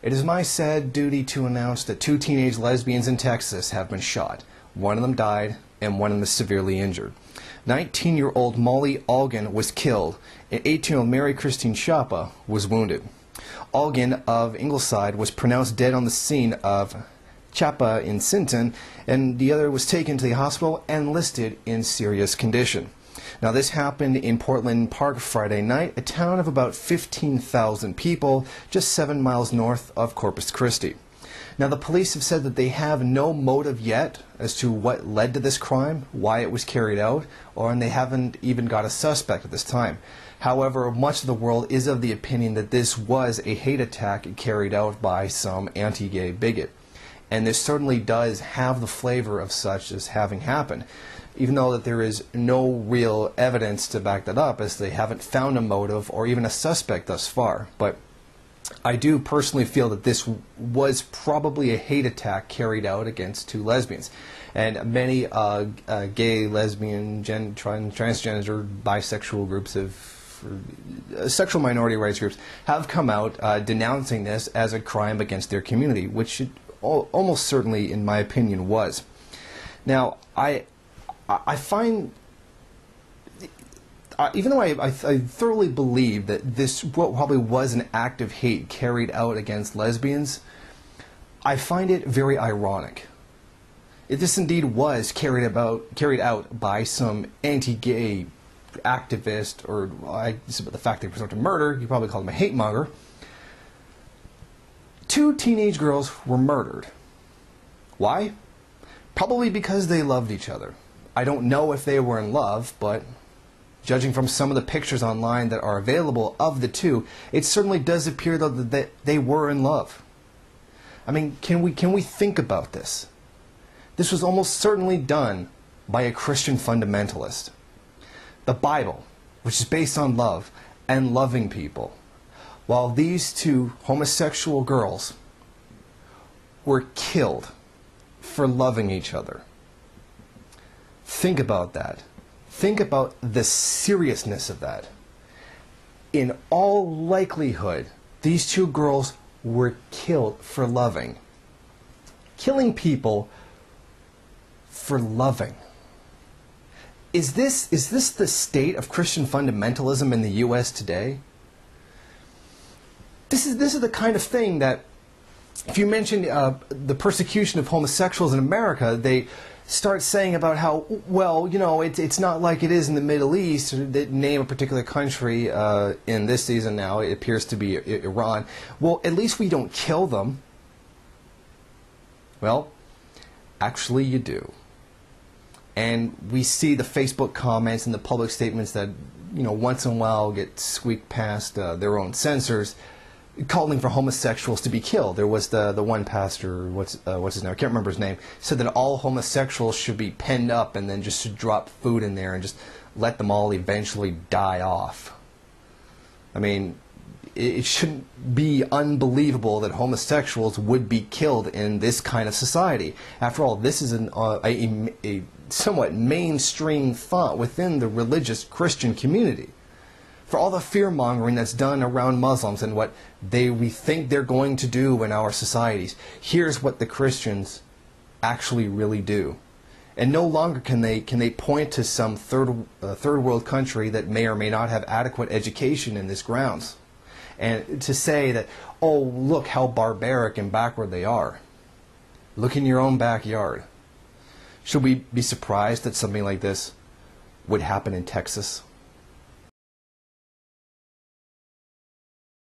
It is my sad duty to announce that 2 teenage lesbians in Texas have been shot. One of them died, and one of them is severely injured. 19-year-old Molly Algan was killed, and 18-year-old Mary Christine Chapa was wounded. Algan of Ingleside was pronounced dead on the scene of Chapa in Sinton, and the other was taken to the hospital and listed in serious condition. Now, this happened in Portland Park Friday night, a town of about 15,000 people, just 7 miles north of Corpus Christi. Now, the police have said that they have no motive yet as to what led to this crime, why it was carried out, and they haven't even got a suspect at this time. However, much of the world is of the opinion that this was a hate attack carried out by some anti-gay bigot. And this certainly does have the flavor of such as having happened, even though that there is no real evidence to back that up, as they haven't found a motive or even a suspect thus far. But I do personally feel that this was probably a hate attack carried out against 2 lesbians. And many gay, lesbian, transgender, bisexual groups sexual minority rights groups have come out denouncing this as a crime against their community, which it almost certainly, in my opinion, was. Now, I find, even though I thoroughly believe that this probably was an act of hate carried out against lesbians, I find it very ironic. If this indeed was carried out by some anti-gay activist, or the fact they presumed to murder, you probably call them a hate monger. 2 teenage girls were murdered. Why? Probably because they loved each other. I don't know if they were in love, but judging from some of the pictures online that are available of the 2, it certainly does appear though that they were in love. I mean, can we think about this? This was almost certainly done by a Christian fundamentalist. The Bible, which is based on love and loving people, while these 2 homosexual girls were killed for loving each other. Think about that. Think about the seriousness of that. In all likelihood, these 2 girls were killed for loving. Killing people for loving. Is this the state of Christian fundamentalism in the U.S. today? This is the kind of thing that, if you mention the persecution of homosexuals in America, they start saying about how, well, you know, it's not like it is in the Middle East. They name a particular country in this season now. It appears to be Iran. Well, at least we don't kill them. Well, actually you do. And we see the Facebook comments and the public statements that, you know, once in a while get squeaked past their own censors, calling for homosexuals to be killed. There was the one pastor, what's his name? I can't remember his name. Said that all homosexuals should be penned up and then just should drop food in there and just let them all eventually die off. I mean, it shouldn't be unbelievable that homosexuals would be killed in this kind of society. After all, this is a somewhat mainstream thought within the religious Christian community. For all the fear-mongering that's done around Muslims and what we think they're going to do in our societies, here's what the Christians actually really do. And no longer can they point to some third world country that may or may not have adequate education in this grounds, and to say that, oh, look how barbaric and backward they are. Look in your own backyard. Should we be surprised that something like this would happen in Texas?